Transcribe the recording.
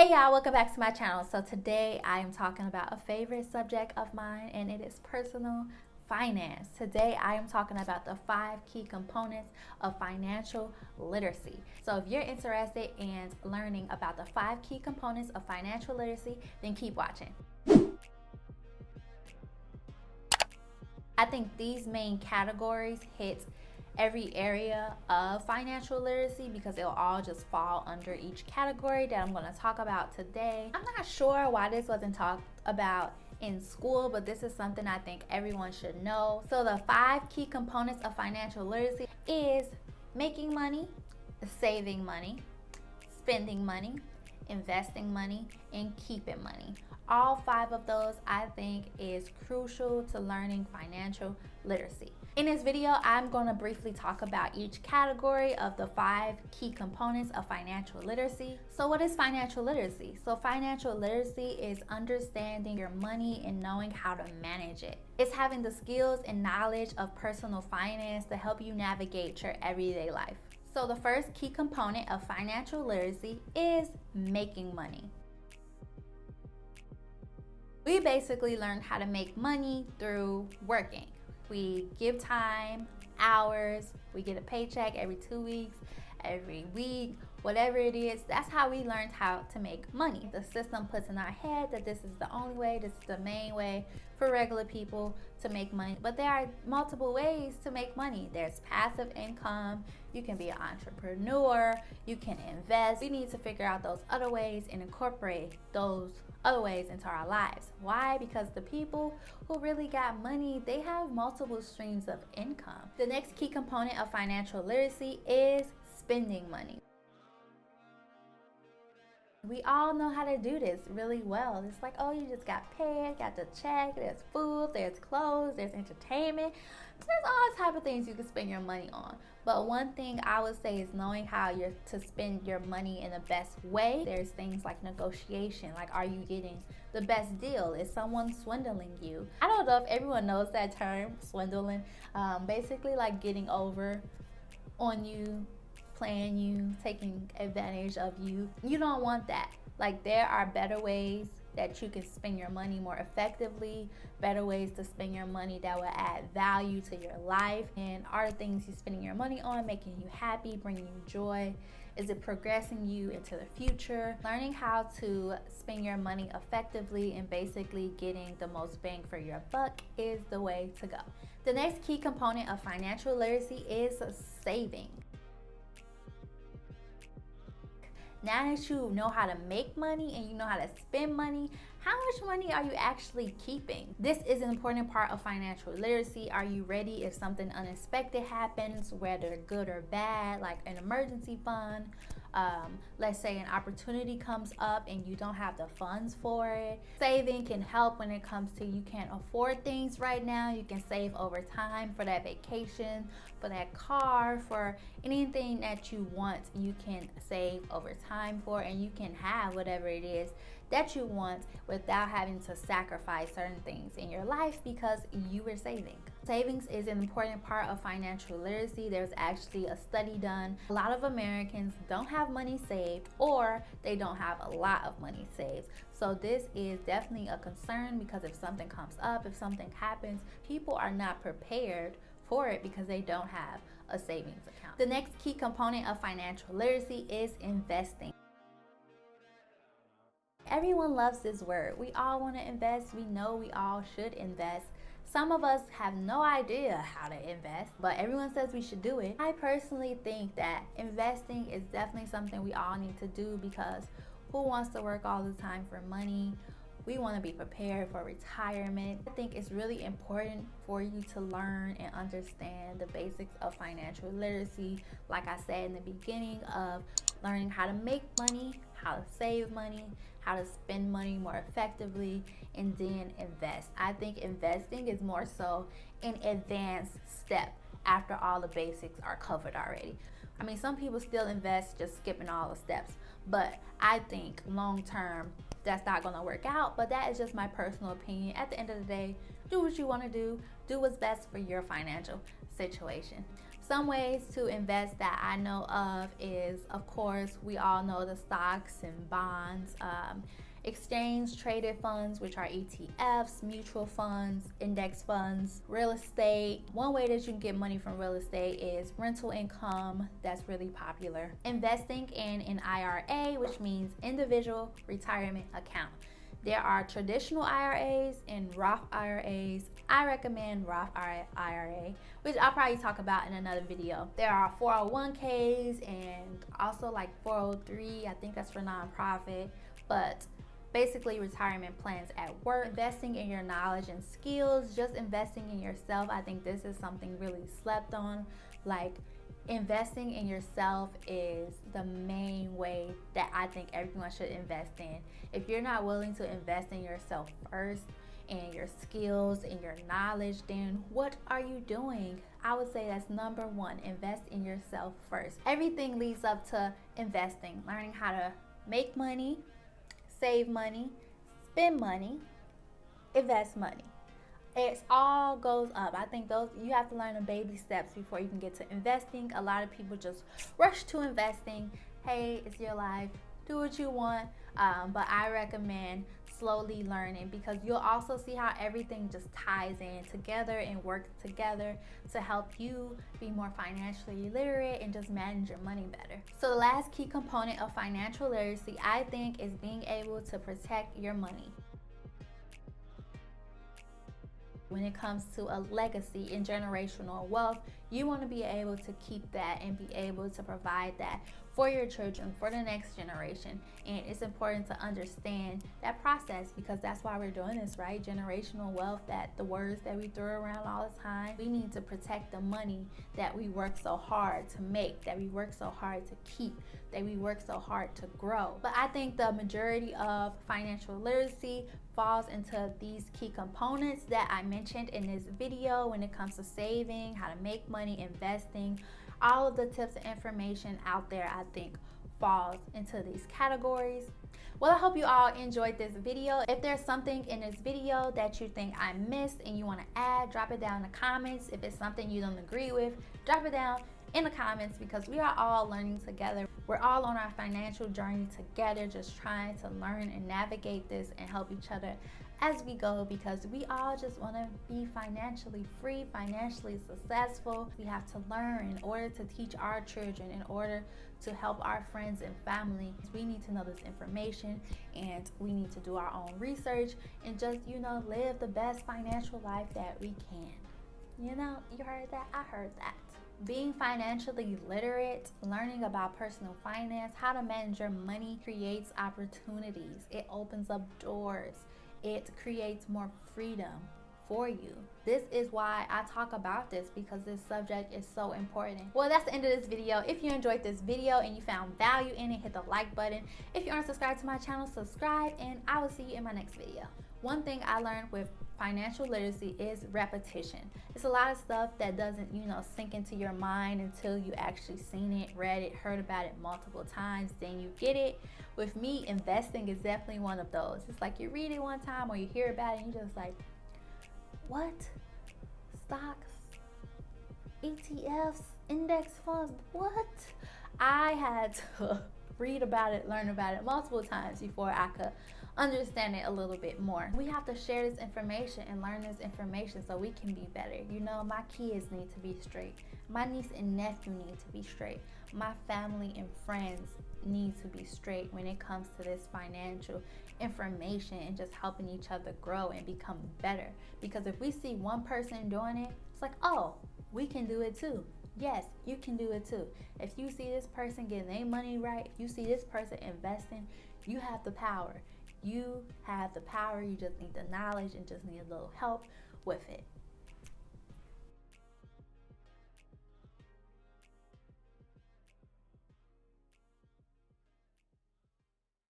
Hey y'all, welcome back to my channel. So today I am talking about a favorite subject of mine, and it is personal finance. Today I am talking about the 5 key components of financial literacy. So if you're interested in learning about the 5 key components of financial literacy, then keep watching. I think these main categories hit every area of financial literacy because it'll all just fall under each category that I'm going to talk about today. I'm not sure why this wasn't talked about in school, but this is something I think everyone should know. So the 5 key components of financial literacy is making money, saving money, spending money, investing money, and keeping money. All 5 of those I think is crucial to learning financial literacy. In this video, I'm going to briefly talk about each category of the 5 key components of financial literacy. So what is financial literacy? So financial literacy is understanding your money and knowing how to manage it. It's having the skills and knowledge of personal finance to help you navigate your everyday life. So the first key component of financial literacy is making money. We basically learned how to make money through working. We give time, hours, we get a paycheck every 2 weeks, every week, whatever it is. That's how we learned how to make money. The system puts in our head that this is the only way, this is the main way for regular people to make money. But there are multiple ways to make money. There's passive income, you can be an entrepreneur, you can invest. We need to figure out those other ways and incorporate those other ways into our lives. Why? Because the people who really got money, they have multiple streams of income. The next key component of financial literacy is spending money. We all know how to do this really well. It's like, oh, you just got paid, got the check, there's food, there's clothes, there's entertainment. There's all type of things you can spend your money on. But one thing I would say is knowing how you're to spend your money in the best way. There's things like negotiation, like are you getting the best deal? Is someone swindling you? I don't know if everyone knows that term, swindling. Basically like getting over on you, playing you, taking advantage of you. You don't want that. Like there are better ways that you can spend your money more effectively, better ways to spend your money that will add value to your life. And are the things you're spending your money on making you happy, bringing you joy? Is it progressing you into the future? Learning how to spend your money effectively and basically getting the most bang for your buck is the way to go. The next key component of financial literacy is saving. Now that you know how to make money and you know how to spend money, how much money are you actually keeping? This is an important part of financial literacy. Are you ready if something unexpected happens, whether good or bad, like an emergency fund? Let's say an opportunity comes up and you don't have the funds for it. Saving can help when it comes to you can't afford things right now. You can save over time for that vacation, for that car, for anything that you want. You can save over time for, and you can have whatever it is that you want without having to sacrifice certain things in your life because you were saving. Savings is an important part of financial literacy. There's actually a study done. A lot of Americans don't have money saved, or they don't have a lot of money saved. So this is definitely a concern because if something comes up, if something happens, people are not prepared for it because they don't have a savings account. The next key component of financial literacy is investing. Everyone loves this word. We all want to invest. We know we all should invest. Some of us have no idea how to invest, but everyone says we should do it. I personally think that investing is definitely something we all need to do because who wants to work all the time for money? We want to be prepared for retirement. I think it's really important for you to learn and understand the basics of financial literacy. Like I said in the beginning, of learning how to make money, how to save money, how to spend money more effectively, and then invest. I think investing is more so an advanced step after all the basics are covered already. I mean, some people still invest just skipping all the steps, but I think long term that's not going to work out. But that is just my personal opinion. At the end of the day, do what you want to do what's best for your financial situation. Some ways to invest that I know of is, of course, we all know the stocks and bonds, exchange traded funds, which are ETFs, mutual funds, index funds, real estate. One way that you can get money from real estate is rental income. That's really popular. Investing in an IRA, which means individual retirement account. There are traditional IRAs and Roth IRAs. I recommend Roth IRA, which I'll probably talk about in another video. There are 401ks and also like 403. I think that's for nonprofit, but basically retirement plans at work. Investing in your knowledge and skills, just investing in yourself. I think this is something really slept on. Like, investing in yourself is the main way that I think everyone should invest in. If you're not willing to invest in yourself first, and your skills and your knowledge, then what are you doing? I would say that's number one. Invest in yourself first. Everything leads up to investing, learning how to make money, save money, spend money, invest money. It all goes up. I think those, you have to learn the baby steps before you can get to investing. A lot of people just rush to investing. Hey, it's your life, do what you want, but I recommend slowly learning, because you'll also see how everything just ties in together and works together to help you be more financially literate and just manage your money better. So the last key component of financial literacy, I think, is being able to protect your money. When it comes to a legacy and generational wealth, you want to be able to keep that and be able to provide that for your children, for the next generation. And it's important to understand that process, because that's why we're doing this, right? Generational wealth, that the words that we throw around all the time. We need to protect the money that we work so hard to make, that we work so hard to keep, that we work so hard to grow. But I think the majority of financial literacy falls into these key components that I mentioned in this video when it comes to saving, how to make money, investing. All of the tips and information out there, I think, falls into these categories. Well, I hope you all enjoyed this video. If there's something in this video that you think I missed and you want to add, drop it down in the comments. If it's something you don't agree with, drop it down in the comments, because we are all learning together. We're all on our financial journey together, just trying to learn and navigate this and help each other as we go, because we all just want to be financially free, financially successful. We have to learn in order to teach our children, in order to help our friends and family. We need to know this information, and we need to do our own research and just, live the best financial life that we can. You heard that? I heard that. Being financially literate, learning about personal finance, how to manage your money, creates opportunities. It opens up doors. It creates more freedom for you. This is why I talk about this, because this subject is so important. Well, that's the end of this video. If you enjoyed this video and you found value in it, hit the like button. If you aren't subscribed to my channel, subscribe, and I will see you in my next video. One thing I learned with financial literacy is repetition. It's a lot of stuff that doesn't, sink into your mind until you actually seen it, read it, heard about it multiple times, then you get it. With me, investing is definitely one of those. It's like you read it one time or you hear about it and you're just like, what? Stocks, ETFs, index funds, what? I had to read about it, learn about it multiple times before I could understand it a little bit more. We have to share this information and learn this information so we can be better. My kids need to be straight. My niece and nephew need to be straight. My family and friends need to be straight when it comes to this financial information and just helping each other grow and become better. Because if we see one person doing it, it's like, oh, we can do it too. Yes, you can do it too. If you see this person getting their money right, if you see this person investing, you have the power. You have the power. You just need the knowledge and just need a little help with it.